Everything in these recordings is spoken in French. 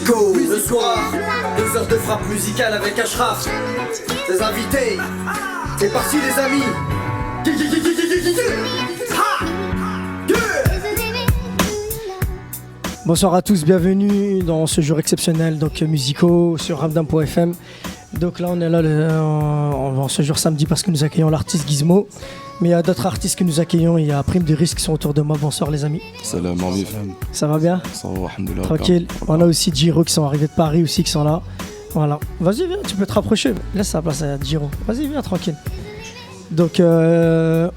Musico, le soir, 2 heures de frappe musicale avec Ashraf. Ses invités, c'est parti les amis. Bonsoir à tous, bienvenue dans ce jour exceptionnel, donc Musico sur Ramdam.fm. Donc là on est là en ce jour samedi parce que nous accueillons l'artiste Gizmo. Mais il y a d'autres artistes que nous accueillons, il y a Prime de Risque qui sont autour de moi. Bonsoir les amis. Salam, ça va bien? Ça va, alhamdoulilah. Tranquille. On a aussi Giro qui sont arrivés de Paris aussi, qui sont là. Voilà. Vas-y, viens, tu peux te rapprocher. Laisse la place à Giro. Vas-y, viens, tranquille. Donc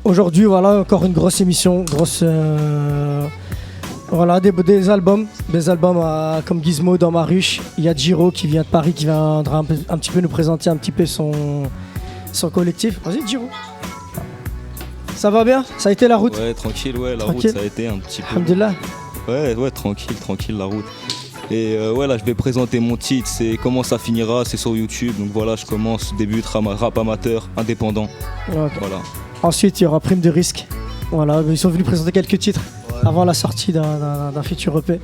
aujourd'hui, voilà, encore une grosse émission. Voilà, des albums comme Gizmo dans ma ruche. Il y a Giro qui vient de Paris, qui viendra un petit peu nous présenter un petit peu son collectif. Vas-y, Giro. Ça va bien? Ça a été la route? Ouais, tranquille, ouais, la route ça a été un petit peu. Alhamdulillah. Ouais, tranquille la route. Et ouais, là je vais présenter mon titre, c'est Comment ça finira, c'est sur YouTube. Donc voilà, je commence, débute, rap amateur, indépendant. Okay. Voilà. Ensuite, il y aura Prime de Risque. Voilà, ils sont venus présenter quelques titres avant la sortie d'un futur EP. Ouais,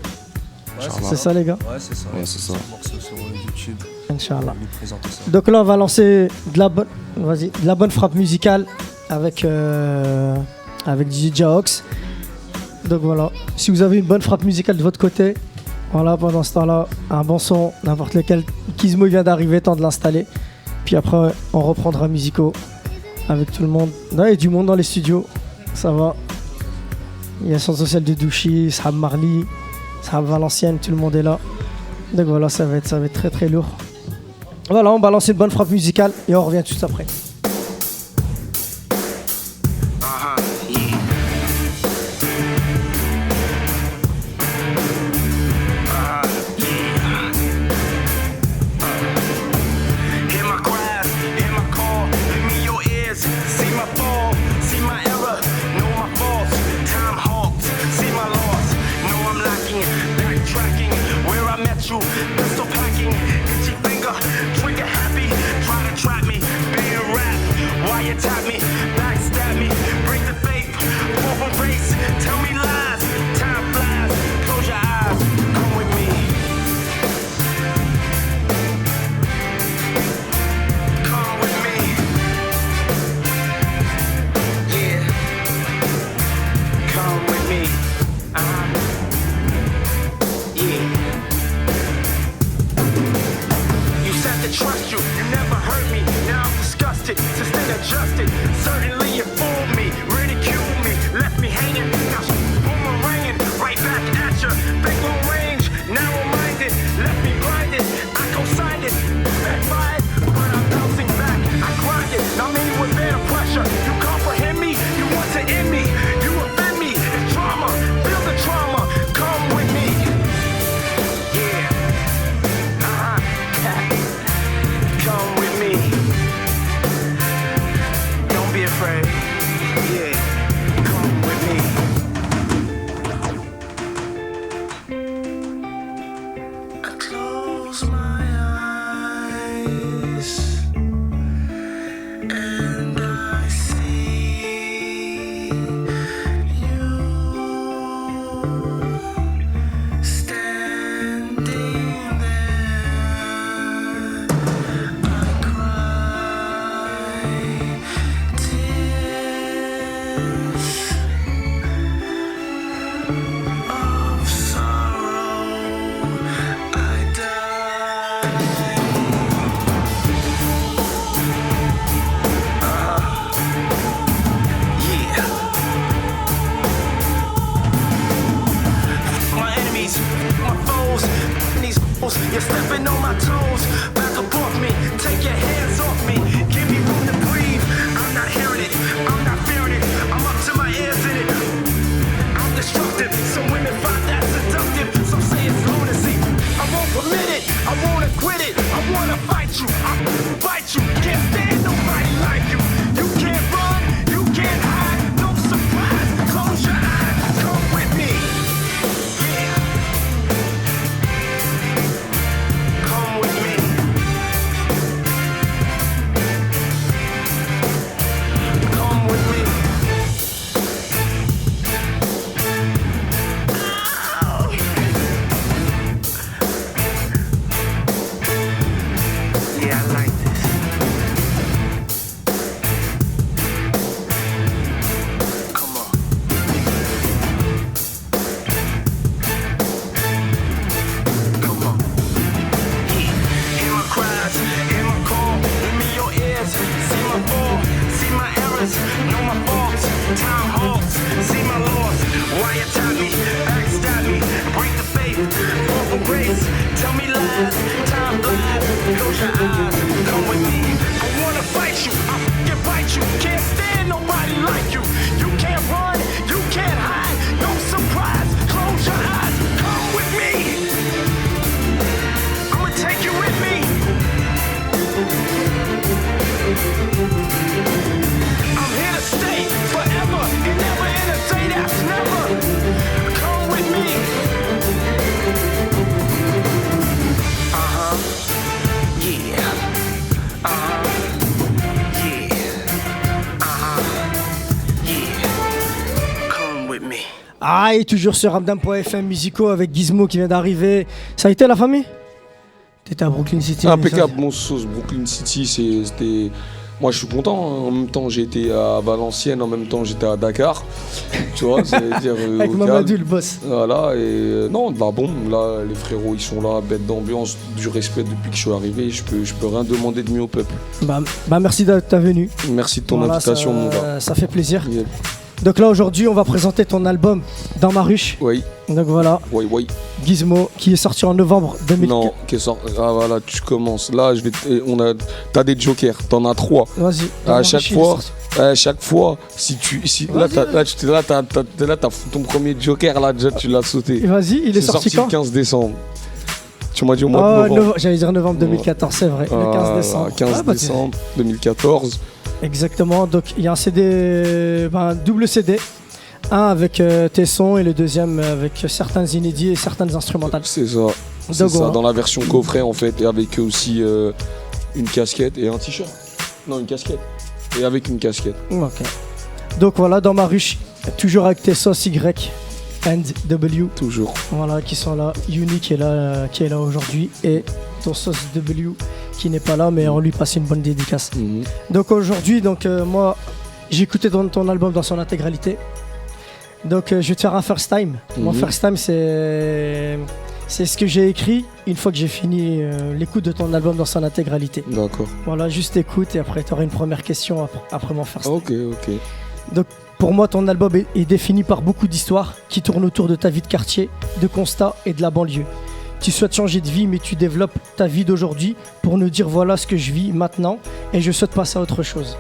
c'est ça les gars? Ouais, c'est ça. Ouais, c'est ça. Morceau sur YouTube. Inch'Allah. Donc là, on va lancer de la bonne frappe musicale avec DJ Ox. Donc voilà, si vous avez une bonne frappe musicale de votre côté, voilà, pendant ce temps-là, un bon son, n'importe lequel. Gizmo vient d'arriver, temps de l'installer. Puis après, on reprendra Musico avec tout le monde. Là, il y a du monde dans les studios, ça va. Il y a son social de Douchy, Sahab Marly, Sahab Valenciennes, tout le monde est là. Donc voilà, ça va être très très lourd. Voilà, on va lancer une bonne frappe musicale et on revient tout de suite après. scars, know my faults, time halts, see my loss. Why you tap me, backstab me, break the faith, fall from grace, tell me lies, time flies, close your eyes, come with me. I wanna fight you, I can fight you, can't stand nobody like you. You can't run, you can't hide, no surprise, close your eyes, come with me. I'ma take you with me. I'm here to stay forever and never in a day that's never. Come with me. Uh-huh. Yeah. Uh-huh. Yeah. Uh-huh. Yeah. Come with me. Ah, et toujours sur Ramdam.fm musicaux avec Gizmo qui vient d'arriver. Ça a été la famille? T'étais à Brooklyn City. Impeccable, mon sauce. Brooklyn City, c'était. Moi, je suis content. Hein. En même temps, j'ai été à Valenciennes, en même temps, j'étais à Dakar. Tu vois, c'est-à-dire. Avec Mamadou, le boss. Voilà, et non, de la bombe. Là, les frérots, ils sont là, bête d'ambiance, du respect depuis que je suis arrivé. Je peux rien demander de mieux au peuple. Bah merci d'être venu. Merci de ton invitation, mon gars. Ça fait plaisir. Yeah. Donc là, aujourd'hui, on va présenter ton album Dans ma ruche. Oui. Donc voilà. Oui. Gizmo, qui est sorti en novembre 2000. Non, qui est sorti. Ah voilà, tu commences. Là, t'as des jokers, t'en as 3. Vas-y. À chaque fois, si là, t'as ton premier joker, là, déjà, tu l'as sauté. Vas-y, il est sorti quand? Le 15 décembre. Tu m'as dit au mois de novembre. J'allais dire novembre 2014, c'est vrai. Le 15 décembre. 15 décembre 2014. Exactement. Donc, il y a un CD, un double CD. Un avec tes sons et le deuxième avec certains inédits et certaines instrumentales. C'est ça. C'est ça, dans la version coffret en fait, et avec aussi une casquette et un t-shirt. Non, une casquette. Et avec une casquette. Ok. Donc voilà, Dans ma ruche, toujours avec tes sauces Y and W. Toujours. Voilà, qui sont là. Uni qui est là aujourd'hui. Et ton sauce W qui n'est pas là, mais on lui passe une bonne dédicace. Donc aujourd'hui, moi, j'ai écouté ton album dans son intégralité. Donc je vais te faire un first time. Mon first time, c'est ce que j'ai écrit une fois que j'ai fini l'écoute de ton album dans son intégralité. D'accord. Voilà, juste écoute et après tu auras une première question après mon first time. Ok. Donc pour moi, ton album est défini par beaucoup d'histoires qui tournent autour de ta vie de quartier, de constats et de la banlieue. Tu souhaites changer de vie, mais tu développes ta vie d'aujourd'hui pour nous dire voilà ce que je vis maintenant et je souhaite passer à autre chose.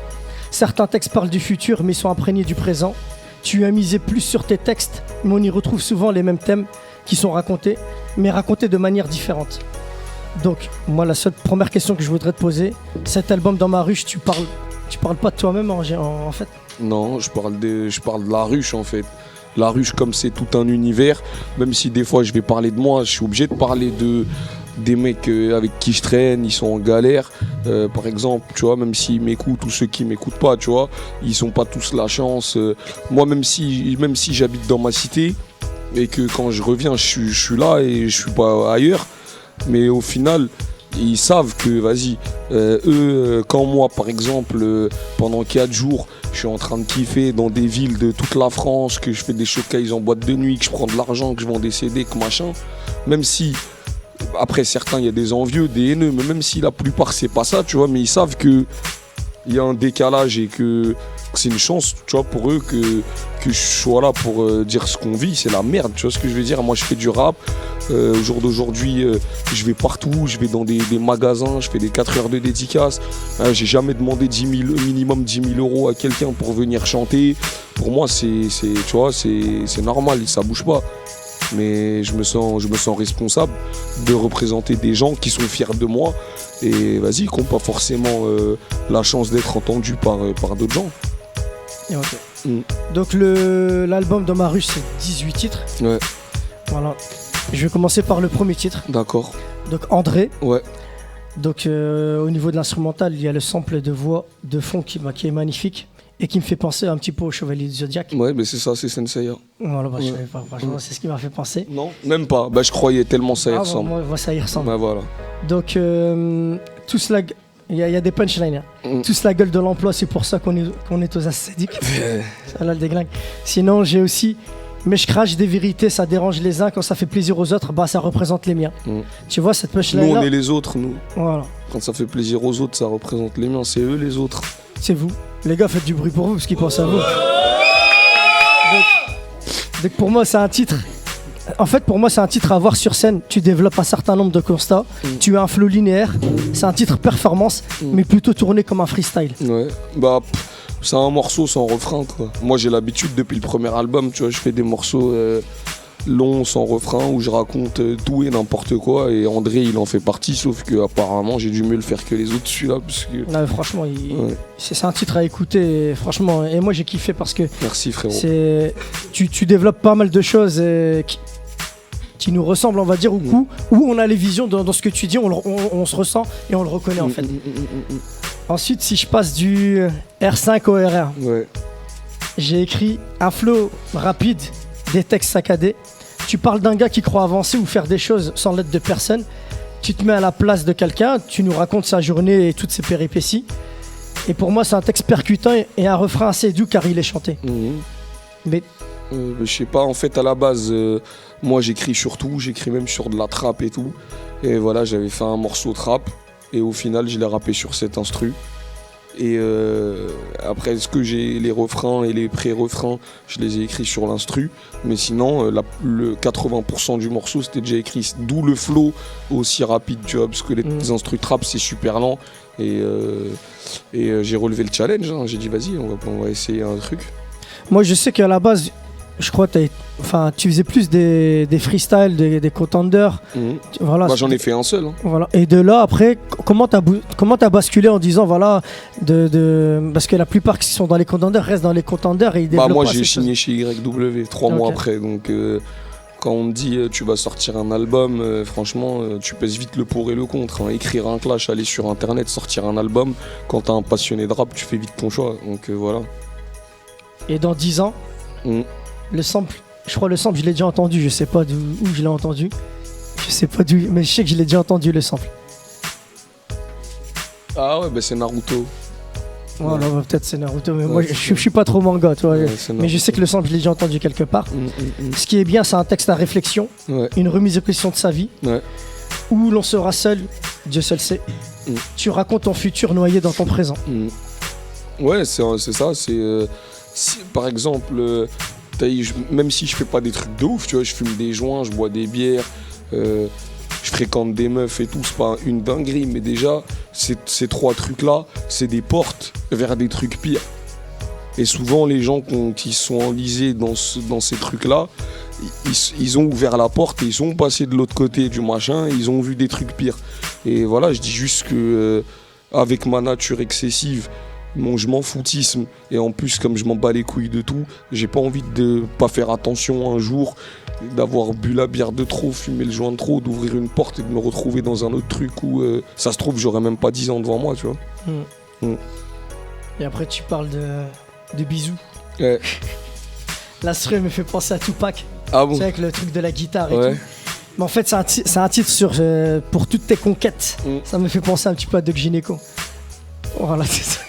Certains textes parlent du futur mais sont imprégnés du présent. Tu as misé plus sur tes textes, mais on y retrouve souvent les mêmes thèmes qui sont racontés, mais racontés de manière différente. Donc, moi, la seule première question que je voudrais te poser, cet album Dans ma ruche, tu parles pas de toi-même en fait? Non, je parle de la ruche en fait. La ruche, comme c'est tout un univers, même si des fois je vais parler de moi, je suis obligé de parler des mecs avec qui je traîne, ils sont en galère. Par exemple, tu vois, même s'ils m'écoutent ou ceux qui m'écoutent pas, tu vois, ils sont pas tous la chance. Moi, même si j'habite dans ma cité et que quand je reviens, je suis là et je suis pas ailleurs, mais au final, ils savent que, vas-y, quand moi, par exemple, pendant 4 jours, je suis en train de kiffer dans des villes de toute la France, que je fais des showcases en boîte de nuit, que je prends de l'argent, que je vends des CD, que machin, même si, après certains, il y a des envieux, des haineux, mais même si la plupart, c'est pas ça, tu vois, mais ils savent qu'il y a un décalage et que c'est une chance, tu vois, pour eux que je sois là pour dire ce qu'on vit, c'est la merde, tu vois ce que je veux dire. Moi, je fais du rap. Au jour d'aujourd'hui, je vais partout, je vais dans des magasins, je fais des 4 heures de dédicace. J'ai jamais demandé minimum 10 000 euros à quelqu'un pour venir chanter. Pour moi, tu vois, c'est normal, ça bouge pas. Mais je me sens responsable de représenter des gens qui sont fiers de moi et vas-y, qui n'ont pas forcément la chance d'être entendus par d'autres gens. Okay. Donc l'album Dans ma ruche, c'est 18 titres. Ouais. Voilà. Je vais commencer par le premier titre. D'accord. Donc André. Ouais. Donc au niveau de l'instrumental, il y a le sample de voix de fond qui est magnifique et qui me fait penser un petit peu au Chevalier du Zodiac. Ouais, mais c'est ça, c'est Senseiya. Voilà, je savais pas, franchement, c'est ce qui m'a fait penser. Non, même pas. Je croyais tellement ça y ressemble. Moi, ça y ressemble. Voilà. Donc il y a des punchlines. Tous la gueule de l'emploi, c'est pour ça qu'on est aux ascédiques. Ça là le déglingue. Sinon, j'ai aussi mais je crache des vérités, ça dérange les uns, quand ça fait plaisir aux autres, ça représente les miens. Tu vois cette punchline là. Nous on est les autres, nous. Voilà. Quand ça fait plaisir aux autres, ça représente les miens, c'est eux les autres. c'est vous. Les gars, faites du bruit pour vous parce qu'ils pensent à vous. Donc pour moi, c'est un titre. En fait, pour moi, c'est un titre à voir sur scène. Tu développes un certain nombre de constats. Tu as un flow linéaire. C'est un titre performance, mais plutôt tourné comme un freestyle. Ouais, bah c'est un morceau sans refrain quoi. Moi j'ai l'habitude depuis le premier album, tu vois, je fais des morceaux longs sans refrain où je raconte tout et n'importe quoi et André il en fait partie sauf que apparemment j'ai dû mieux le faire que les autres celui-là parce que... Ouais, franchement, Ouais. c'est un titre à écouter. Et franchement, et moi j'ai kiffé parce que Merci frérot. tu développes pas mal de choses qui nous ressemblent, on va dire, où on a les visions dans ce que tu dis, on se ressent et on le reconnaît en fait. Ensuite, si je passe du R5 au RR, Ouais. j'ai écrit un flow rapide, des textes saccadés. Tu parles d'un gars qui croit avancer ou faire des choses sans l'aide de personne. Tu te mets à la place de quelqu'un, tu nous racontes sa journée et toutes ses péripéties. Et pour moi, c'est un texte percutant et un refrain assez doux car il est chanté. Mais Je sais pas, en fait à la base, moi j'écris sur tout, j'écris même sur de la trap et tout. Et voilà, j'avais fait un morceau trap et au final je l'ai rappé sur cet instru. Et après, est-ce que j'ai les refrains et les pré-refrains, je les ai écrits sur l'instru. Mais sinon, le 80% du morceau c'était déjà écrit. D'où le flow aussi rapide, tu vois, parce que les instrus trap c'est super lent. Et j'ai relevé le challenge, hein. J'ai dit vas-y, on va essayer un truc. moi, je sais qu'à la base, je crois que tu faisais plus des freestyles, des contenders. Voilà, Bah, j'en ai fait un seul. Hein. Voilà. Et de là, après, comment t'as basculé en disant, voilà, parce que la plupart qui sont dans les contenders restent dans les contenders et ils développent Moi pas j'ai ces signé chez YW 3 mois Ok. après, donc quand on me dit tu vas sortir un album, franchement tu pèses vite le pour et le contre. Hein. Écrire un clash, aller sur internet, sortir un album, quand t'es un passionné de rap, tu fais vite ton choix. Donc voilà. choses. Et dans 10 ans, Mm. le sample, je l'ai déjà entendu, je sais pas où je l'ai entendu. Je sais pas d'où, mais je sais que je l'ai déjà entendu le sample. Ah ouais, bah c'est Naruto. Voilà, peut-être c'est Naruto, mais Ouais, moi c'est je suis pas trop manga, tu vois. Ouais, c'est Mais je sais que le sample, je l'ai déjà entendu quelque part. Mm. Ce qui est bien, c'est un texte à réflexion, Ouais. une remise en question de sa vie, Ouais. où l'on sera seul, Dieu seul sait. Mm. Tu racontes ton futur noyé dans ton présent. Ouais, c'est ça. Si, par exemple, même si je fais pas des trucs de ouf, tu vois, je fume des joints, je bois des bières, je fréquente des meufs et tout, c'est pas une dinguerie, mais déjà, ces 3 trucs-là, c'est des portes vers des trucs pires. Et souvent, les gens qui sont enlisés dans ces trucs-là, ils ont ouvert la porte et ils sont passés de l'autre côté du machin, et ils ont vu des trucs pires. Et voilà, je dis juste que avec ma nature excessive, mon je m'en foutisme, et en plus comme je m'en bats les couilles de tout, j'ai pas envie de pas faire attention un jour, d'avoir bu la bière de trop, fumé le joint de trop, d'ouvrir une porte et de me retrouver dans un autre truc où ça se trouve j'aurais même pas 10 ans devant moi, tu vois. Et après, tu parles de bisous. Ouais. L'instru me fait penser à Tupac. Ah bon? C'est avec le truc de la guitare et Ouais. tout. Mais en fait, c'est un titre pour toutes tes conquêtes. Ça me fait penser un petit peu à Doc Gynéco. Voilà, c'est ça.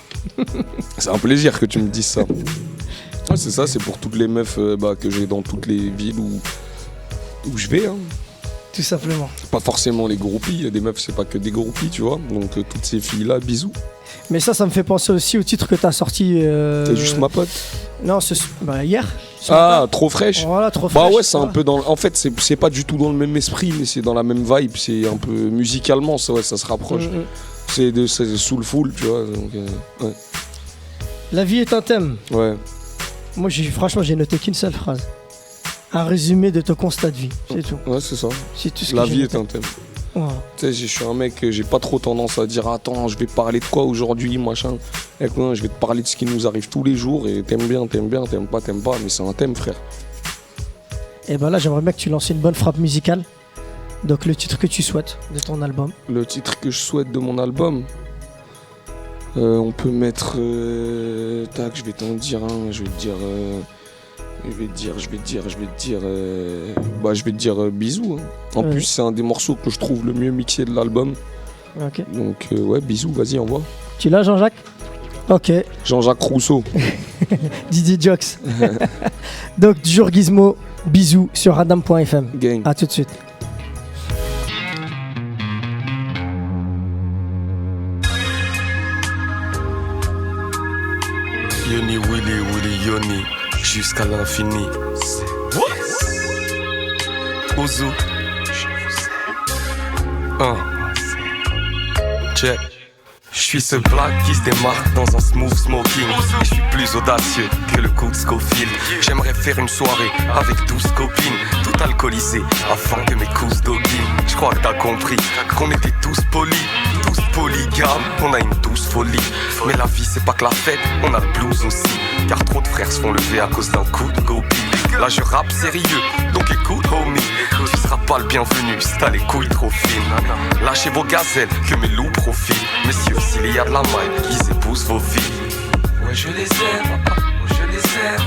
C'est un plaisir que tu me dises ça. Ouais, c'est ça, c'est pour toutes les meufs que j'ai dans toutes les villes où je vais. Hein. Tout simplement. Pas forcément les groupies, des meufs c'est pas que des groupies, tu vois. Donc toutes ces filles-là, bisous. Mais ça me fait penser aussi au titre que t'as sorti. T'es juste ma pote. Non, hier. ce Ah, matin. trop fraîche. Voilà, trop Bah fraîche. ouais, c'est un peu dans. En fait, c'est pas du tout dans le même esprit, mais c'est dans la même vibe. C'est un peu musicalement, ça, ouais, ça se rapproche. C'est soulful, tu vois. Donc, ouais. La vie est un thème. Ouais. Moi, franchement, j'ai noté qu'une seule phrase. Un résumé de ton constat de vie. C'est tout. Ouais, c'est ça. C'est tout ce La que j'ai vie noté. est un thème. Voilà. Tu sais, je suis un mec, j'ai pas trop tendance à dire attends, je vais parler de quoi aujourd'hui, machin. Écoute, je vais te parler de ce qui nous arrive tous les jours et t'aimes bien, t'aimes pas, mais c'est un thème, frère. Et ben là, j'aimerais bien que tu lances une bonne frappe musicale. Donc, le titre que tu souhaites de ton album. Le titre que je souhaite de mon album, on peut mettre. Tac, je vais t'en dire, hein, je vais te dire bisous. Hein. En Ouais. plus, c'est un des morceaux que je trouve le mieux mixé de l'album. Ok. Donc, ouais, bisous, vas-y, envoie. Tu l'as, Jean-Jacques? Ok. Jean-Jacques Rousseau. Didier Jokes. Donc, Jour Gizmo, bisous sur Adam.fm. Gang. A tout de suite. Yoni Willy Willy Yoni, jusqu'à l'infini. Ouzou. Check. Je suis ce black qui se démarque dans un smooth smoking. Et je suis plus audacieux que le coup de Scofield. J'aimerais faire une soirée avec 12 copines, tout alcoolisées, afin que mes coups doguinent. Je crois que t'as compris qu'on était tous polis, tous polygames. On a une douce folie, mais la vie c'est pas que la fête, on a le blues aussi. Car trop de frères se font lever à cause d'un coup de copie. Là je rappe sérieux, donc écoute homie. Tu seras pas le bienvenu si t'as les couilles trop fines. Lâchez vos gazelles que mes loups profitent. Messieurs, s'il y a de la maille, ils épousent vos filles. Ouais je les aime, je les aime.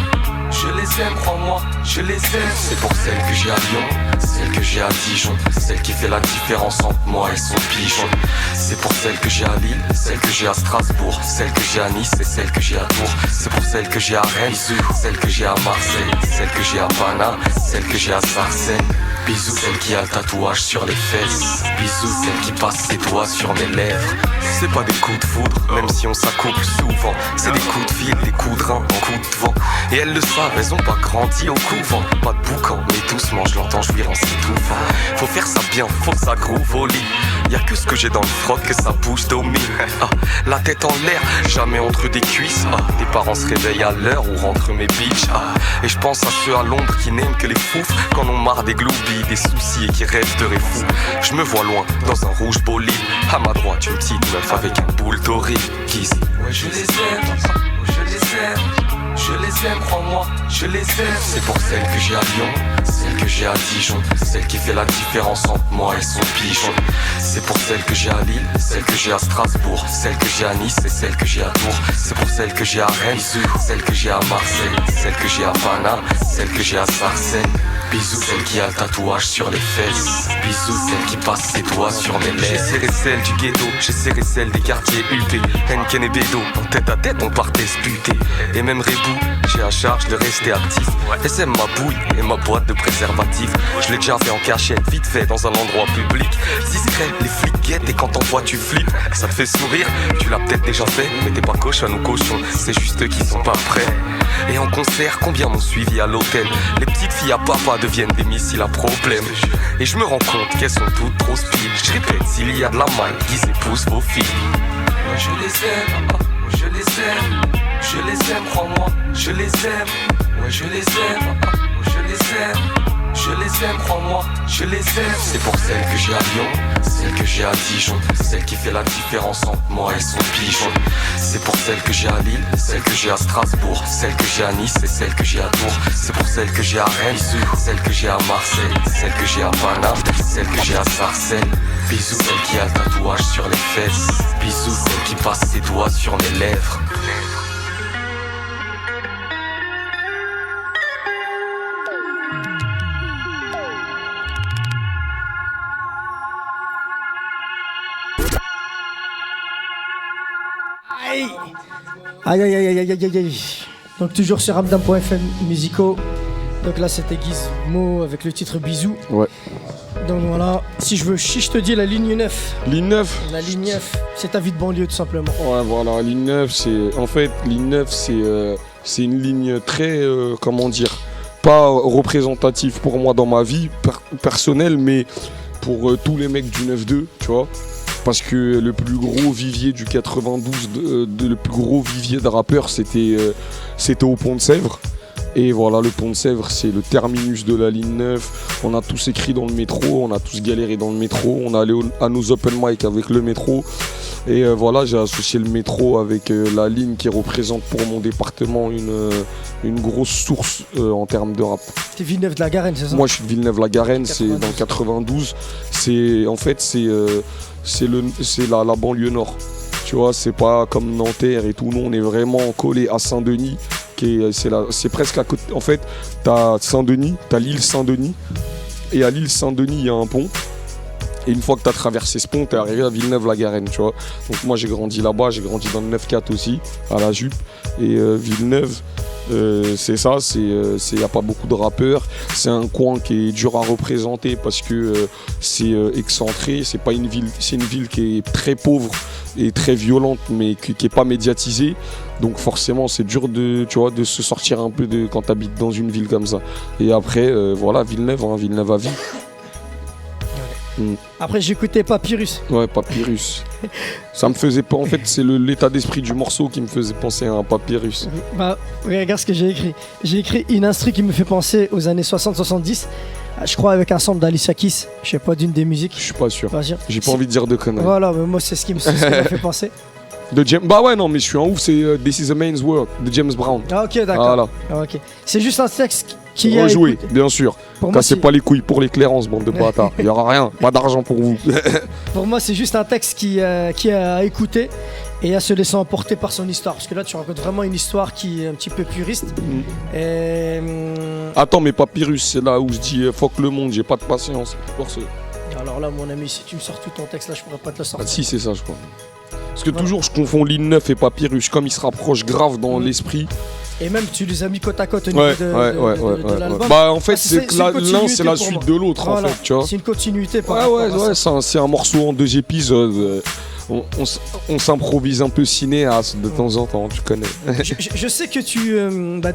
Je les aime, crois-moi, je les aime. C'est pour celle que j'ai à Lyon, celle que j'ai à Dijon, celle qui fait la différence entre moi et son pigeon. C'est pour celle que j'ai à Lille, celle que j'ai à Strasbourg, celle que j'ai à Nice et celle que j'ai à Tours. C'est pour celle que j'ai à Rennes, celle que j'ai à Marseille, celle que j'ai à Paname, celle que j'ai à Sarcelles. Bisous celle qui a le tatouage sur les fesses. Bisous celle qui passe ses doigts sur mes lèvres. C'est pas des coups de foudre, même si on s'accouple souvent. C'est des coups de fil, des coups de rein, en coups de vent. Et elles le savent, elles ont pas grandi au couvent. Pas de boucan, mais doucement je l'entends jouir en s'étouffant. Faut faire ça bien, faut que ça groove au lit. Y'a que ce que j'ai dans le froc que ça bouge d'omi. La tête en l'air, jamais entre des cuisses. Tes parents se réveillent à l'heure où rentrent mes bitches. Et je pense à ceux à Londres qui n'aiment que les fouf, qu'en ont marre des gloubies, des soucis et qui rêvent de fou. Je me vois loin, dans un rouge bolide. À ma droite, une petite meuf avec un boule doré. Kiss. Ouais, je les aime, je les aime. Je les aime, crois-moi, je les aime. C'est pour celle que j'ai à Lyon, celle que j'ai à Dijon, celle qui fait la différence entre moi et son pigeon. C'est pour celle que j'ai à Lille, celle que j'ai à Strasbourg, celle que j'ai à Nice et celle que j'ai à Tours. C'est pour celle que j'ai à Rennes, celle que j'ai à Marseille, celle que j'ai à Paname, celle que j'ai à Sarcelles. Bisous celle qui a le tatouage sur les fesses. Bisous celle qui passe ses doigts sur mes lèvres. J'ai serré celle du ghetto, j'ai serré celle des quartiers UP. Henken et Bédo, en tête à tête on partait se buter. Et même Rebou, j'ai à charge de rester actif. SM ma bouille et ma boîte de préservatifs. Je l'ai déjà fait en cachette, vite fait dans un endroit public. Discret, les flics guettent et quand t'en vois tu flippes. Ça te fait sourire, tu l'as peut-être déjà fait. Mais t'es pas cochon ou cochon, c'est juste eux qui sont pas prêts. Et en concert, combien m'ont suivi à l'hôtel. Les petites filles à papa deviennent des missiles à problème. Et je me rends compte qu'elles sont toutes trop speed. Je répète, s'il y a de la maille, qu'ils épousent vos filles. Moi je les aime, je les aime. Je les aime, crois-moi, je les aime. Ouais je les aime, je les aime. Je les aime, crois-moi, je les aime. C'est pour celle que j'ai à Lyon, celle que j'ai à Dijon, celle qui fait la différence entre moi et son pigeon. C'est pour celle que j'ai à Lille, celle que j'ai à Strasbourg, celle que j'ai à Nice et celle que j'ai à Tours. C'est pour celle que j'ai à Rennes, celle que j'ai à Marseille, celle que j'ai à Paname, celle que j'ai à Sarcelles. Bisous celle qui a le tatouage sur les fesses. Bisous celle qui passe ses doigts sur mes lèvres. Aïe aïe aïe aïe aïe aïe aïe. Donc toujours sur Ramdam.fm musicaux. Donc là c'était Gizmo avec le titre Bisous. Ouais. Donc voilà, si je te dis la ligne 9. Ligne 9. La ligne 9, c'est ta vie de banlieue tout simplement. Ouais voilà, ligne 9 c'est... En fait, ligne 9 c'est une ligne très, comment dire, pas représentative pour moi dans ma vie personnelle, mais pour tous les mecs du 9-2, tu vois. Parce que le plus gros vivier du 92, le plus gros vivier de rappeurs, c'était au Pont de Sèvres. Et voilà, le Pont de Sèvres, c'est le terminus de la ligne 9. On a tous écrit dans le métro, on a tous galéré dans le métro. On est allé à nos open mic avec le métro. Et voilà, j'ai associé le métro avec la ligne qui représente pour mon département une grosse source en termes de rap. T'es Villeneuve de la Garenne, c'est ça? Moi, je suis de Villeneuve-la-Garenne, c'est dans le 92. C'est la banlieue nord. Tu vois, c'est pas comme Nanterre et tout. Nous, on est vraiment collé à Saint-Denis. C'est presque à côté. En fait, t'as Saint-Denis, t'as l'île Saint-Denis. Et à l'île Saint-Denis, il y a un pont. Et une fois que t'as traversé ce pont, t'es arrivé à Villeneuve-la-Garenne, tu vois. Donc moi, j'ai grandi là-bas. J'ai grandi dans le 9-4 aussi, à la Jupe. Et Villeneuve, c'est ça, y a pas beaucoup de rappeurs. C'est un coin qui est dur à représenter parce que c'est excentré. C'est une ville qui est très pauvre et très violente, mais qui est pas médiatisée. Donc forcément, c'est dur de se sortir un peu quand t'habites dans une ville comme ça. Et après, voilà, Villeneuve à vie. Après, j'écoutais Papyrus. Ouais, Papyrus. Ça me faisait pas. En fait, c'est l'état d'esprit du morceau qui me faisait penser à un Papyrus. Bah, regarde ce que j'ai écrit. J'ai écrit une instru qui me fait penser aux années 60-70. Je crois avec un sample d'Alicia Keys. Je sais pas, d'une des musiques. Je suis pas sûr. On va dire. J'ai pas envie de dire de conneries. Voilà, mais moi, c'est ce qui m'a fait penser. De James. Bah ouais, non, mais je suis un ouf. C'est This Is a Man's World de James Brown. Ah, ok, d'accord. Voilà. Ah, ok. C'est juste un texte qui Rejoué, bien sûr. Pour moi, Cassez pas les couilles pour les clairances, bande de bâtards. Il y aura rien. Pas d'argent pour vous. Pour moi, c'est juste un texte qui a écouté et à se laisser emporter par son histoire. Parce que là, tu racontes vraiment une histoire qui est un petit peu puriste. Et, Attends, mais Papyrus, c'est là où je dis fuck le monde, j'ai pas de patience. alors là, mon ami, si tu me sors tout ton texte, là, je pourrais pas te le Ah, sortir. si, c'est ça, je crois. Parce que toujours, je confonds Ligne 9 et Papyrus, comme ils se rapprochent grave dans l'esprit. Et même, tu les as mis côte à côte au niveau de l'album. Bah, en fait, Ah, c'est que l'un, c'est la suite de l'autre, en Voilà. fait, tu vois. C'est une continuité par rapport à ça. C'est un morceau en 2 épisodes. On s'improvise un peu cinéaste de temps en temps, tu connais. Je sais que tu,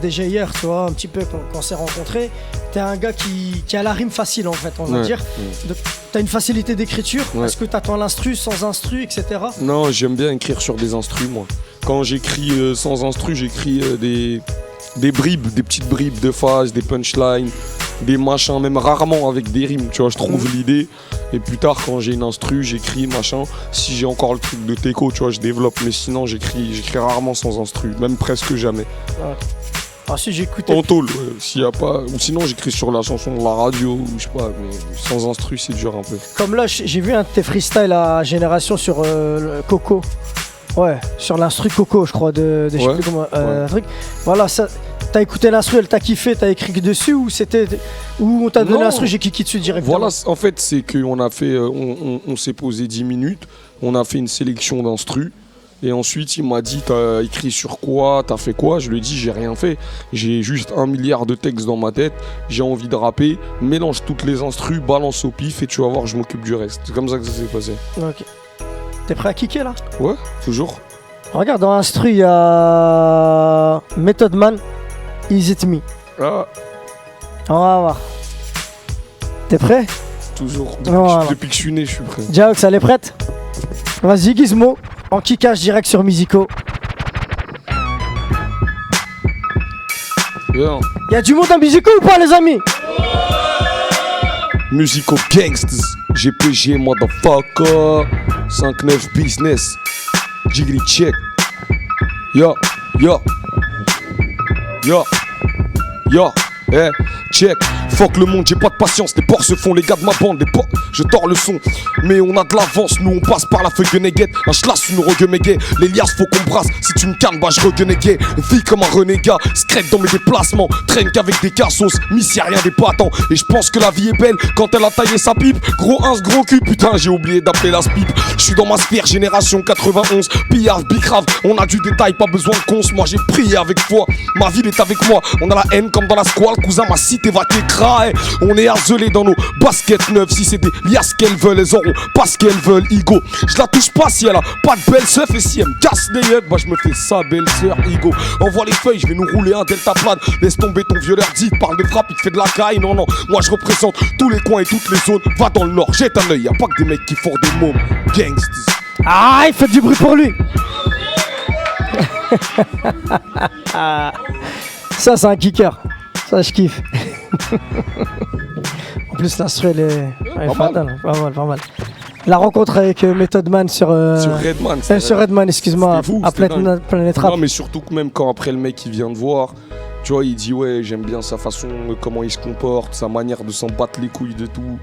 déjà hier, tu vois, un petit peu quand on s'est rencontrés, t'es un gars qui a la rime facile en fait, on va dire. Donc, t'as une facilité d'écriture. Est-ce que t'attends l'instru, sans instru, etc. Non, j'aime bien écrire sur des instrus, moi. Quand j'écris sans instru, j'écris des bribes, des petites bribes de phase, des punchlines, des machins, même rarement avec des rimes, tu vois, je trouve l'idée. Et plus tard, quand j'ai une instru, j'écris machin. Si j'ai encore le truc de Teco, tu vois, je développe. Mais sinon, j'écris rarement sans instru, même presque jamais. Ah si, j'écoute. En tôle, s'il y a pas. Ou sinon, j'écris sur la chanson de la radio, ou je sais pas. Mais sans instru, c'est dur un peu. Comme là, j'ai vu un de tes freestyles à Génération sur le Coco. Ouais, sur l'instru Coco, je crois, je sais plus comment. Un truc. Voilà, ça. T'as écouté l'instru, elle t'a kiffé, t'as écrit dessus ou on t'a donné l'instru, j'ai kické dessus directement. Voilà, en fait, c'est qu'on a fait, on s'est posé 10 minutes, on a fait une sélection d'instru, et ensuite il m'a dit t'as écrit sur quoi, t'as fait quoi. Je lui ai dit j'ai rien fait, j'ai juste 1 milliard de textes dans ma tête, j'ai envie de rapper, mélange toutes les instrus, balance au pif et tu vas voir, je m'occupe du reste. C'est comme ça que ça s'est passé. Ok. T'es prêt à kicker là? Ouais, toujours. Regarde, dans l'instru, il y a Method Man. Is it me? Ah. On va voir. T'es prêt? Toujours. Depuis que je suis né, je suis prêt. Jaox, elle est prête? Vas-y, Gizmo. En kickage direct sur Musico. Yeah. Y'a du monde à Musico ou pas, les amis? Musico Gangsters. GPG, motherfucker. 5-9 business. Jiggly check. Yo, yo. Yo, yo, check. Fuck le monde, j'ai pas de patience. Les porcs se font, les gars de ma bande. Je tords le son, mais on a de l'avance. Nous on passe par la feuille de néguette. Un schlass, une regueméguet. Les liasses, faut qu'on brasse. Si tu me cannes, bah je reguenéguais. Vie comme un renégat, secrète dans mes déplacements. Traîne qu'avec des cassos, miss y'a rien d'épatant. Et je pense que la vie est belle quand elle a taillé sa pipe. Gros ins, gros cul, putain, j'ai oublié d'appeler la pipe. Je suis dans ma sphère, génération 91. Pillard, bicrave, on a du détail, pas besoin de cons. Moi j'ai prié avec foi, ma ville est avec moi. On a la haine comme dans la squale, cousin, ma cité va t'écraser. On est harcelé dans nos baskets neuves. Si c'est des liasses qu'elles veulent, elles auront pas ce qu'elles veulent, Igo. Je la touche pas si elle a pas de belle seuf. Et si elle me casse les yeux, bah je me fais ça, belle sœur, Igo. Envoie les feuilles, je vais nous rouler un delta plane. Laisse tomber ton violeur, dit, parle de frappe, il te fait de la caille. Non, non, moi je représente tous les coins et toutes les zones. Va dans le nord, jette un œil, y'a pas que des mecs qui font des mômes. Gangsters. Ah, il fait du bruit pour lui. Ça, c'est un kicker. Ça, je kiffe. En plus, l'instru, elle est fatale. Pas mal. La rencontre avec Method Man sur Redman. Sur Redman, excuse-moi, à Planet Rap. Non, mais surtout que même quand après le mec il vient de voir, tu vois, il dit ouais, j'aime bien sa façon, comment il se comporte, sa manière de s'en battre les couilles de tout,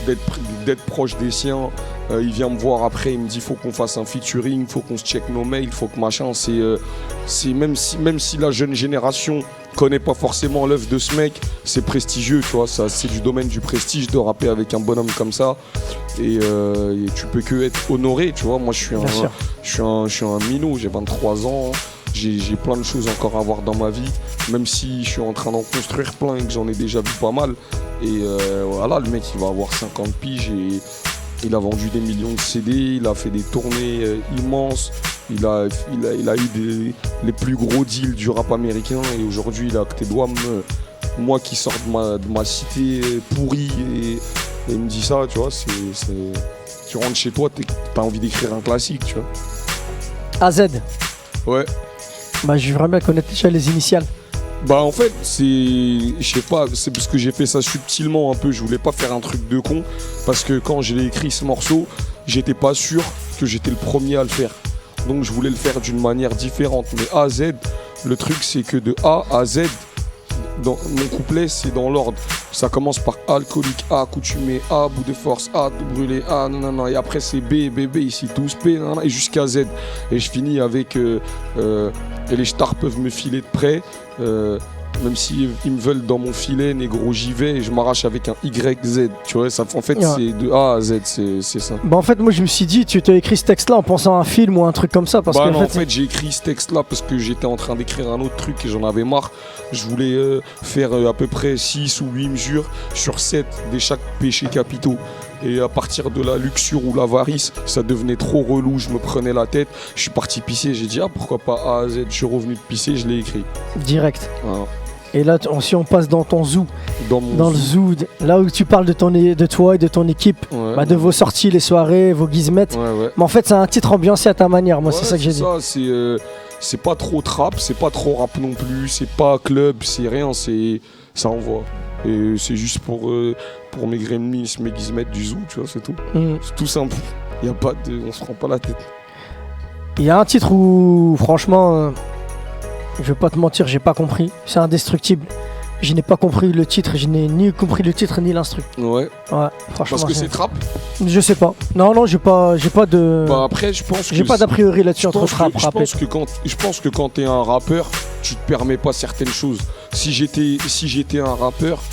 d'être proche des siens. Il vient me voir après, il me dit faut qu'on fasse un featuring, faut qu'on se check nos mails, faut que machin. C'est même si la jeune génération connaît pas forcément l'œuvre de ce mec, c'est prestigieux, tu vois, ça c'est du domaine du prestige de rapper avec un bonhomme comme ça. Et tu peux que être honoré, tu vois. Moi je suis un minot, j'ai 23 ans. J'ai plein de choses encore à voir dans ma vie, même si je suis en train d'en construire plein et que j'en ai déjà vu pas mal. Et voilà, le mec il va avoir 50 piges et il a vendu des millions de CD, il a fait des tournées immenses. Il a eu les plus gros deals du rap américain et aujourd'hui il est à côté de moi qui sors de ma cité pourrie et il me dit ça, tu vois, tu rentres chez toi, t'as envie d'écrire un classique, tu vois. AZ. Ouais. Bah, j'aimerais bien connaître déjà les initiales. Bah en fait, je sais pas, c'est parce que j'ai fait ça subtilement un peu, je voulais pas faire un truc de con, parce que quand j'ai écrit ce morceau, j'étais pas sûr que j'étais le premier à le faire. Donc je voulais le faire d'une manière différente. Mais A à Z, le truc c'est que de A à Z, dans mon couplet c'est dans l'ordre. Ça commence par alcoolique, A accoutumé, A bout de force, A tout brûlé, A non. Et après c'est B, ici tous P, nanana, et jusqu'à Z. Et je finis avec et les stars peuvent me filer de près. Même s'ils me veulent dans mon filet, négro, j'y vais et je m'arrache avec un YZ. Tu vois, ça, en fait, c'est de A à Z, c'est ça. Bah, en fait, moi, je me suis dit, tu t'as écrit ce texte-là en pensant à un film ou un truc comme ça. Parce que, non, en fait, j'ai écrit ce texte-là parce que j'étais en train d'écrire un autre truc et j'en avais marre. Je voulais faire à peu près 6 ou 8 mesures sur 7 de chaque péché capitaux. Et à partir de la luxure ou l'avarice, ça devenait trop relou, je me prenais la tête. Je suis parti pisser, j'ai dit, pourquoi pas A à Z. Je suis revenu de pisser, je l'ai écrit. Direct. Voilà. Et là, si on passe dans ton zoo, dans le zoo, là où tu parles de toi et de ton équipe, de vos sorties, les soirées, vos gizmettes. Ouais. Mais en fait, c'est un titre ambiancé à ta manière, moi, c'est ça que j'ai dit. C'est pas trop trap, c'est pas trop rap non plus, c'est pas club, c'est rien, ça envoie. Et c'est juste pour mes gremlins, mes gizmettes du zoo, tu vois, c'est tout. C'est tout simple. On se prend pas la tête. Il y a un titre où, franchement, je vais pas te mentir, j'ai pas compris. C'est Indestructible. Je n'ai pas compris le titre, je n'ai ni compris le titre ni l'instru. Ouais, franchement. parce que c'est trap. Je sais pas. Non, j'ai pas de. Bah après, je pense que j'ai pas d'a priori là-dessus entre trap, je pense que quand t'es un rappeur, tu te permets pas certaines choses. Si j'étais un rappeur,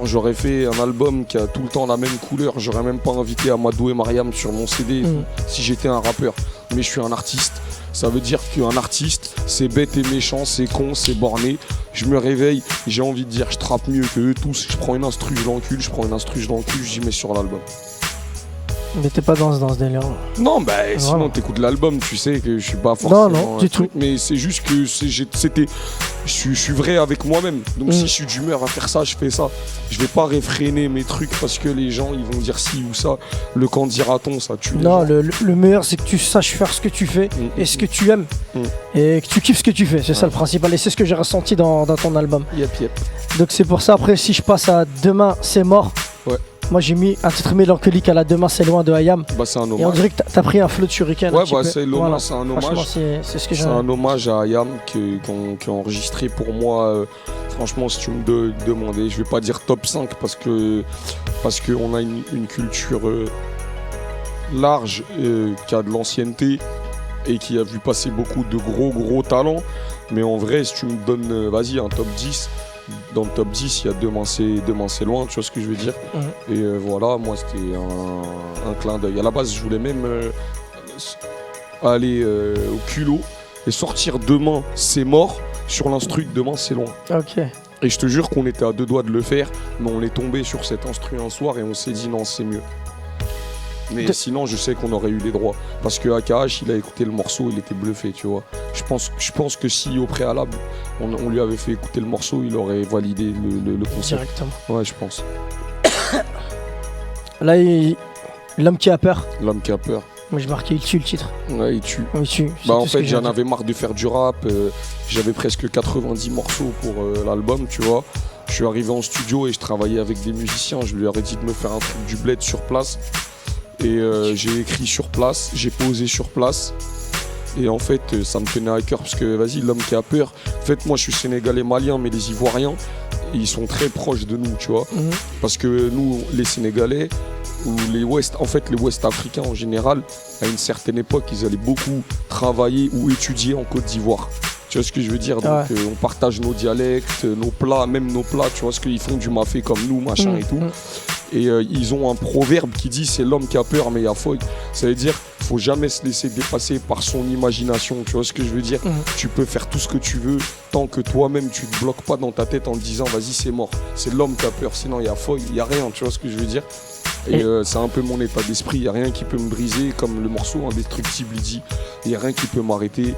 j'aurais fait un album qui a tout le temps la même couleur. J'aurais même pas invité Amadou et Mariam sur mon CD si j'étais un rappeur. Mais je suis un artiste. Ça veut dire qu'un artiste, c'est bête et méchant, c'est con, c'est borné. Je me réveille, j'ai envie de dire, je trappe mieux que eux tous. Je prends une instru, je l'encule, j'y mets sur l'album. Mais t'es pas dans ce délire. Non, bah sinon t'écoutes l'album, tu sais que je suis pas forcément. Non, du tout. Mais c'est juste que je suis vrai avec moi-même. Donc si je suis d'humeur à faire ça, je fais ça. Je vais pas réfréner mes trucs parce que les gens ils vont dire ci ou ça. Le quand dira-t-on, ça tue. Non, le meilleur c'est que tu saches faire ce que tu fais et ce que tu aimes et que tu kiffes ce que tu fais. C'est ça le principal et c'est ce que j'ai ressenti dans ton album. Yep. Donc c'est pour ça après si je passe à Demain c'est mort. Ouais. Moi j'ai mis un titre mélancolique à la Demain c'est loin de Hayam. Bah c'est un hommage. Et on dirait que t'as pris un flot de Shuriken. Ouais, c'est l'hommage, c'est un hommage. C'est ce que j'ai. C'est un hommage à Hayam qui a enregistré pour moi. Franchement, si tu me demandais, je vais pas dire top 5 parce qu'on a une culture large qui a de l'ancienneté et qui a vu passer beaucoup de gros talents. Mais en vrai, si tu me donnes, vas-y, un top 10. Dans le top 10, il y a Demain c'est loin, tu vois ce que je veux dire. Et voilà, moi c'était un clin d'œil. À la base, je voulais même aller au culot et sortir Demain c'est mort sur l'instru de Demain c'est loin. Ok. Et je te jure qu'on était à 2 doigts de le faire, mais on est tombé sur cet instru un soir et on s'est dit non, c'est mieux. Mais sinon, je sais qu'on aurait eu les droits. Parce que AKH, il a écouté le morceau, il était bluffé, tu vois. Je pense que si au préalable, on lui avait fait écouter le morceau, il aurait validé le concept. Directement. Ouais, je pense. Là, L'homme qui a peur. L'homme qui a peur. Moi, j'ai marqué, il tue le titre. Ouais, il tue. Il tue. Bah, en fait, j'en avais marre de faire du rap. J'avais presque 90 morceaux pour l'album, tu vois. Je suis arrivé en studio et je travaillais avec des musiciens. Je leur ai dit de me faire un truc du bled sur place. Et j'ai écrit sur place, j'ai posé sur place. Et en fait, ça me tenait à cœur parce que, vas-y, l'homme qui a peur. En fait, moi, je suis sénégalais malien, mais les Ivoiriens, ils sont très proches de nous, tu vois. Parce que nous, les Sénégalais, ou les Ouest africains en général, à une certaine époque, ils allaient beaucoup travailler ou étudier en Côte d'Ivoire. Tu vois ce que je veux dire? Donc on partage nos dialectes, nos plats, même nos plats, tu vois, ce qu'ils font du mafé comme nous, machin et tout. Et ils ont un proverbe qui dit c'est l'homme qui a peur mais il y a folie. Ça veut dire faut jamais se laisser dépasser par son imagination, tu vois ce que je veux dire? Tu peux faire tout ce que tu veux tant que toi-même tu te bloques pas dans ta tête en te disant vas-y c'est mort. C'est l'homme qui a peur, sinon il y a folie, il y a rien, tu vois ce que je veux dire? Et c'est un peu mon état d'esprit. Il n'y a rien qui peut me briser, comme le morceau Indestructible il dit. Il n'y a rien qui peut m'arrêter.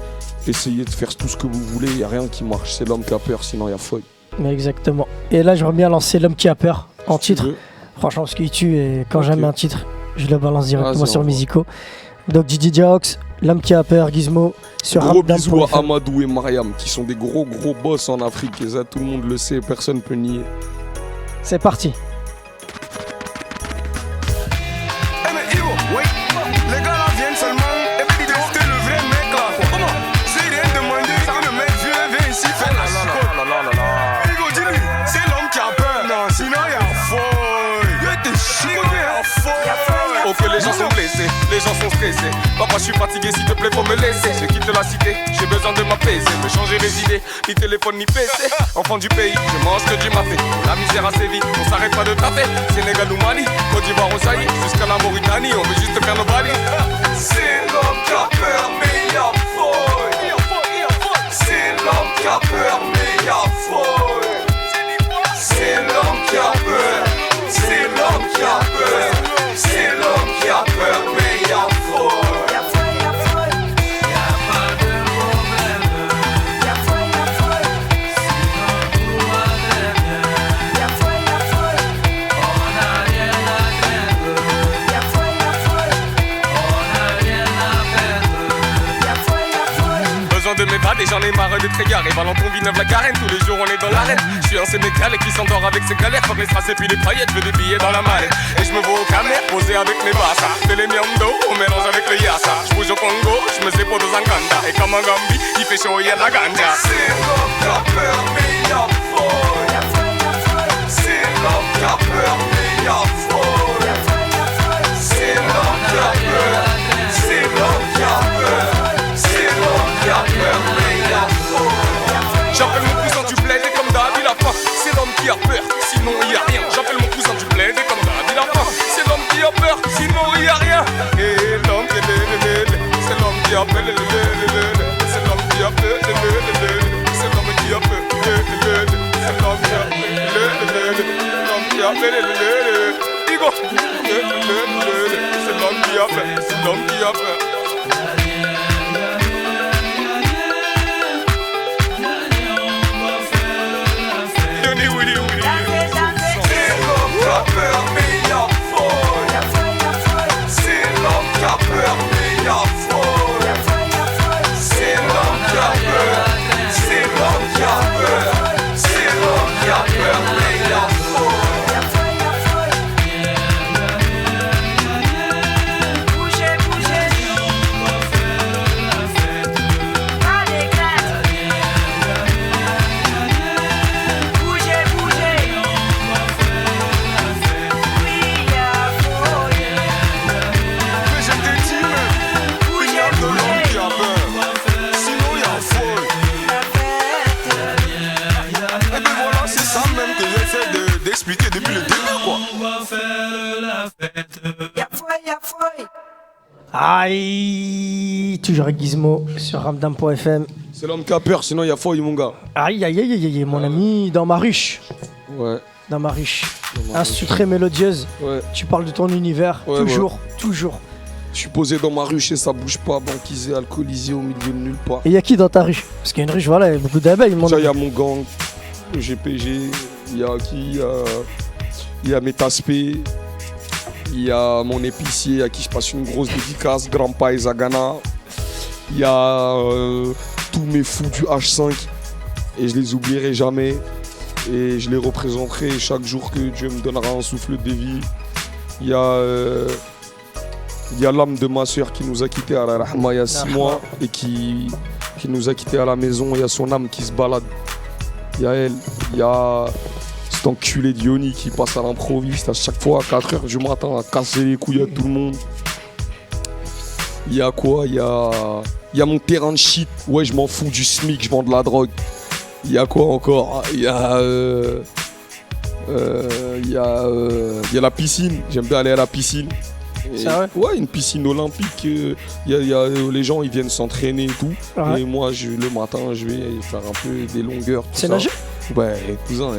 Essayez de faire tout ce que vous voulez, il n'y a rien qui marche. C'est l'homme qui a peur, sinon il y a feuille. Exactement. Et là, j'aimerais bien lancer L'homme qui a peur en titre. Franchement, ce qui tue, et quand j'aime un titre, je le balance directement sur Musico. Donc DJ Jaox, L'homme qui a peur, Gizmo, sur Gros bisous à Rapdam.fr. Amadou et Mariam, qui sont des gros boss en Afrique. Et ça, tout le monde le sait, personne ne peut nier. C'est parti. Mais Ivo, oui, les gars là viennent seulement et puis tester le vrai mec là. Comment? C'est rien demandé que le mec viens ici faire la chicote. Ivo, dis-lui, c'est l'homme qui a peur. Non, sinon il y a folle. Il y a des chicotés à folle. Oh que les gens sont blessés, les gens sont stressés. Papa je suis fatigué, s'il te plaît faut me laisser. Je quitte la cité, j'ai besoin de m'apaiser. Me changer les idées, ni téléphone ni PC. Enfant du pays, je mange que du mafé. La misère a sévi, on s'arrête pas de taper. Sénégal ou Mali, Côte d'Ivoire on saillit. Jusqu'à la Mauritanie, on veut juste faire nos valises. C'est l'homme qui a peur mais il y a folle. C'est l'homme qui a peur mais il y a folle. C'est l'homme qui a peur. C'est l'homme qui a peur. C'est l'homme qui a peur mais il y a folle. Besoin de m'évader, j'en ai marre d'être égaré. Valenton Villeneuve la carène, tous les jours on est dans l'arène. Je suis un Sénégalais qui s'endort avec ses galères. Fuck les strass et puis les paillettes, je veux des billets dans la mallette. Et je me vois au Camer, posé avec mes bassas. Fais les miando, on mélange avec le yassa. Je bouge au Congo, je me sais pour deux Zanganda. Et comme un Gambi, il fait chaud, il y a de la ganja. C'est l'homme qui a peur mais il y a folle. C'est l'homme qui a peur mais il y a folle. C'est l'homme qui a peur. C'est l'homme qui a peur. C'est l'homme qui a peur mais il y a folle. J'appelle mon cousin du bled et comme d'hab il a faim. C'est l'homme qui a peur, sinon il y a rien. J'appelle mon cousin du bled et comme d'hab il a faim. C'est l'homme qui a peur, sinon il y a rien. Et l'homme qui c'est l'homme qui a peur. C'est l'homme qui a peur. C'est l'homme qui a peur. C'est l'homme qui a peur. L'homme qui a peur. Digo. C'est l'homme qui a peur. C'est l'homme qui a peur. C'est l'homme qui a peur mais il y a folle. C'est l'homme qui a peur mais il y a folle. C'est l'homme qui a peur. C'est l'homme qui a peur. C'est l'homme qui a peur mais il y a Bougez, bougez. Pas d'éclat. Bougez, bougez. Oui, il y a folie. Mais je te dis même, il y a de l'homme qui a peur. Sinon il y a folle. Et bien voilà, c'est ça même que j'essaie d'expliquer depuis le début quoi. Y'a folie. Aïe, toujours avec Gizmo sur Ramdam.fm. C'est l'homme qui a peur, sinon il y a feuille, mon gars. Aïe, aïe, aïe, aïe, aïe, mon ami, dans ma ruche. Ouais. Dans ma ruche. Instru très mélodieuse. Ouais. Tu parles de ton univers. Ouais, toujours, toujours. Je suis posé dans ma ruche et ça bouge pas, banquisé, alcoolisé au milieu de nulle part. Et il y a qui dans ta ruche? Parce qu'il y a une ruche, voilà, il y a beaucoup d'abeilles. Déjà, il y a mon gang, le GPG, il y a qui il y a mes taspés, il y a mon épicier à qui je passe une grosse dédicace, Grandpa et Zagana. Il y a tous mes fous du H5 et je les oublierai jamais. Et je les représenterai chaque jour que Dieu me donnera un souffle de vie. Il y a l'âme de ma soeur qui nous a quittés à la Rahma il y a 6 mois et qui nous a quittés à la maison. Il y a son âme qui se balade. Il y a elle, il y a cet enculé de Yoni qui passe à l'improviste à chaque fois à 4h du matin à casser les couilles à tout le monde. Il y a quoi? Il y a mon terrain de shit. Ouais, je m'en fous du SMIC, je vends de la drogue. Il y a quoi encore? Il y a la piscine. J'aime bien aller à la piscine. C'est vrai? Ouais, une piscine olympique. Les gens ils viennent s'entraîner et tout. Ouais. Et moi le matin je vais faire un peu des longueurs. C'est nager? Ouais, cousin,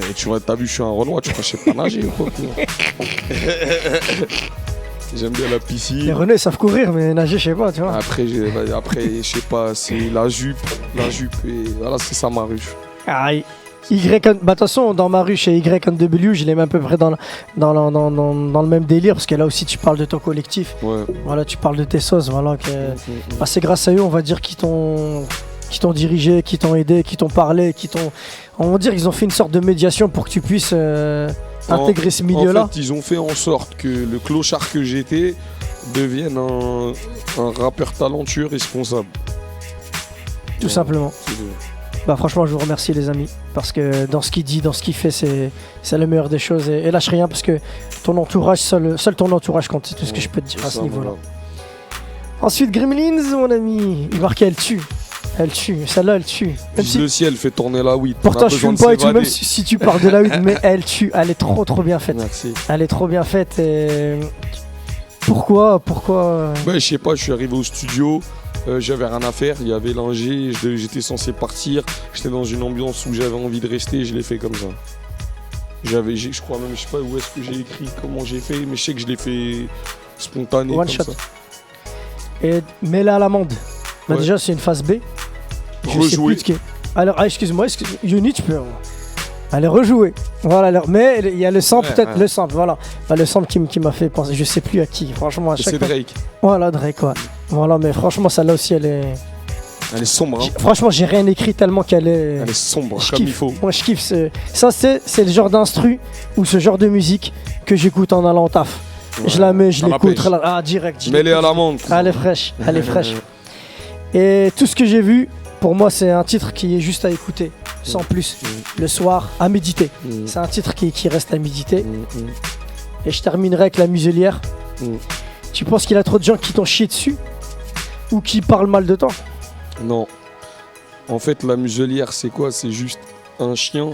t'as vu, je suis un Renoir, tu crois que je sais pas nager ou quoi, cousin? J'aime bien la piscine. Les Rennais savent courir, mais nager, je sais pas, tu vois. Après, je sais pas, c'est la jupe, et voilà, c'est ça ma ruche. Ah, de toute façon, dans ma ruche et YNW, je les mets à peu près dans le même délire, parce que là aussi, tu parles de ton collectif. Ouais. Voilà, tu parles de tes sauces, voilà. Bah, c'est grâce à eux, on va dire, qui t'ont dirigé, qui t'ont aidé, qui t'ont parlé, on va dire qu'ils ont fait une sorte de médiation pour que tu puisses intégrer ce milieu-là. En fait, ils ont fait en sorte que le clochard que j'étais devienne un rappeur talentueux responsable. Tout simplement. Bah franchement, je vous remercie les amis, parce que dans ce qu'il dit, dans ce qu'il fait, c'est le meilleur des choses. Et lâche rien, parce que ton entourage, seul ton entourage compte, c'est tout ce que je peux te dire à ce niveau-là. Voilà. Ensuite, Gremlins, mon ami, il marque elle tue. Elle tue, celle-là elle tue. Même si, Le ciel fait tourner la weed. pourtant je fume pas et tout, même si tu parles de la weed, mais elle tue, elle est trop bien faite. Merci. Elle est trop bien faite et... Pourquoi Ouais, je sais pas, je suis arrivé au studio, j'avais rien à faire, il y avait l'ingé, j'étais censé partir, j'étais dans une ambiance où j'avais envie de rester, je l'ai fait comme ça. Je crois même, je sais pas où est-ce que j'ai écrit, comment j'ai fait, mais je sais que je l'ai fait spontané One comme shot. ça. Et mets-la à l'amende. Bah Ouais. déjà c'est une phase B. Je sais Rejouer. plus ce qu'est. Alors excuse-moi, Yoni tu peux. Allez rejouer. Voilà, alors, mais il y a le sample, Ouais, peut-être ouais. le sample, voilà. Bah, le sample qui m'a fait penser, je sais plus à qui, franchement à chaque C'est fois. Drake. Voilà Drake quoi. Voilà, mais franchement celle-là aussi elle est. Elle est sombre, hein. Franchement j'ai rien écrit tellement qu'elle est. Elle est sombre, Je comme kiffe. il faut. Moi je kiffe ça c'est le genre d'instru ou ce genre de musique que j'écoute en allant au taf. Ouais. Je la mets, je À la l'écoute. pêche. Ah direct. Mets-les à l'amende. Elle est fraîche, elle est fraîche. Et tout ce que j'ai vu, pour moi, c'est un titre qui est juste à écouter, sans plus. Le soir, à méditer. C'est un titre qui reste à méditer. Et je terminerai avec La Muselière. Tu penses qu'il y a trop de gens qui t'ont chié dessus? Ou qui parlent mal de toi? Non. En fait, La Muselière, c'est quoi? C'est juste un chien.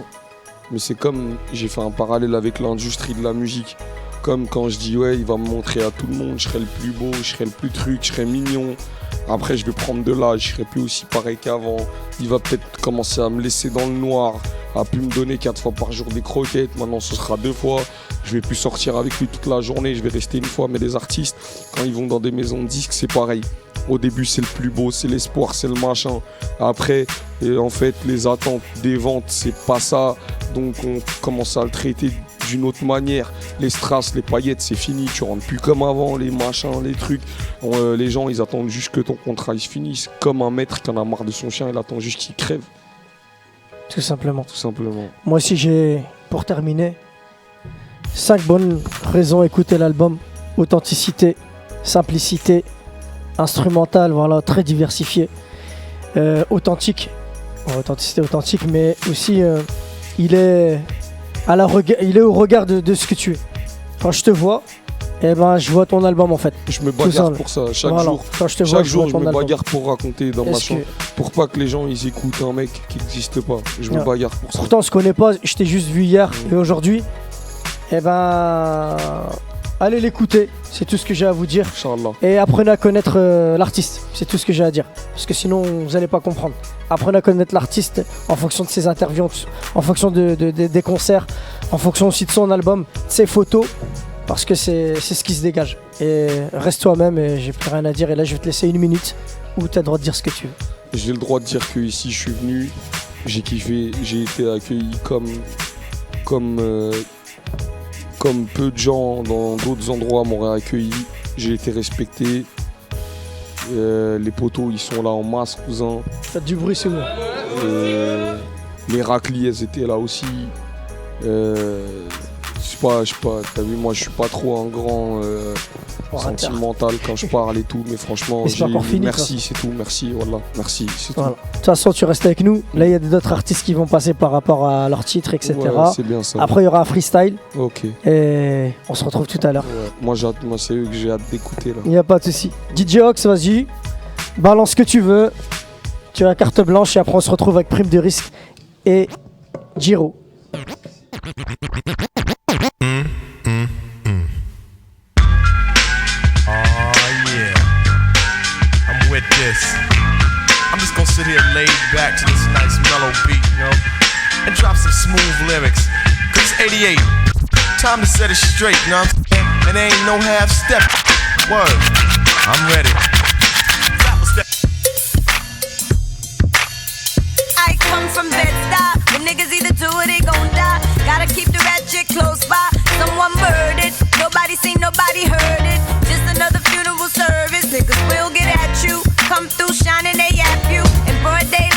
Mais c'est comme, j'ai fait un parallèle avec l'industrie de la musique. Comme quand je dis, ouais, il va me montrer à tout le monde, je serai le plus beau, je serai le plus truc, je serai mignon. Après, je vais prendre de l'âge, je serai plus aussi pareil qu'avant. Il va peut-être commencer à me laisser dans le noir, à plus me donner 4 fois par jour des croquettes. Maintenant, ce sera 2 fois. Je vais plus sortir avec lui toute la journée, je vais rester une fois. Mais les artistes, quand ils vont dans des maisons de disques, c'est pareil. Au début, c'est le plus beau, c'est l'espoir, c'est le machin. Après, en fait, les attentes des ventes, c'est pas ça. Donc, on commence à le traiter d'une autre manière. Les strass, les paillettes, c'est fini. Tu rentres plus comme avant, les machins, les trucs. Les gens, ils attendent juste que ton contrat il se finisse. Comme un maître qui en a marre de son chien, il attend juste qu'il crève. Tout simplement. Tout simplement. Moi aussi, j'ai, pour terminer, 5 bonnes raisons à écouter l'album. Authenticité, simplicité, instrumental, voilà, très diversifié. Authentique. Bon, authenticité, authentique, mais aussi, il est au regard de ce que tu es. Quand je te vois, eh ben, je vois ton album en fait. Je me Tout bagarre simple. pour ça. Chaque Voilà. jour, Quand je te vois, chaque je jour, vois je ton me album. bagarre pour raconter dans ma Est-ce chambre. que- Pour pas que les gens ils écoutent un mec qui n'existe pas. Je me Ouais. bagarre pour ça. Pourtant, on se connaît pas, je t'ai juste vu hier et aujourd'hui. Eh ben, allez l'écouter, c'est tout ce que j'ai à vous dire. Inch'Allah. Et apprenez à connaître l'artiste, c'est tout ce que j'ai à dire. Parce que sinon, vous n'allez pas comprendre. Apprenez à connaître l'artiste en fonction de ses interviews, en fonction des concerts, en fonction aussi de son album, de ses photos. Parce que c'est ce qui se dégage. Et reste toi-même et j'ai plus rien à dire. Et là, je vais te laisser 1 minute où tu as le droit de dire ce que tu veux. J'ai le droit de dire que ici je suis venu, j'ai kiffé, j'ai été accueilli comme peu de gens dans d'autres endroits m'auraient accueilli. J'ai été respecté. Les poteaux ils sont là en masse, cousin. Faites du bruit, c'est bon. Les raclis elles étaient là aussi. Je sais pas, t'as vu, moi je suis pas trop un grand sentimental quand je parle et tout, mais franchement, Mais c'est pas encore fini, merci, c'est tout, merci, voilà, merci, c'est Voilà. tout. De toute façon, tu restes avec nous. Là, il y a d'autres artistes qui vont passer par rapport à leur titre, etc. Ouais, c'est bien ça. Après, il y aura un freestyle. Ok. Et on se retrouve tout à l'heure. Ouais. Moi, c'est eux que j'ai hâte d'écouter là. Il n'y a pas de souci. DJ Ox, vas-y. Balance ce que tu veux. Tu as carte blanche et après, on se retrouve avec Prime de Risque et Giro. I'm with this. I'm just gonna sit here laid back to this nice mellow beat, you know. and drop some smooth lyrics. Cause it's 88, time to set it straight, you know what I'm saying? And there ain't no half step. Word, I'm ready. I come from Bed-Stuy. The niggas either do or they gon' die. Gotta keep the ratchet close by. Someone murdered. Nobody seen, nobody heard it. Just another funeral service. Niggas will get at you. Come through shining, they yap you. In broad daylight.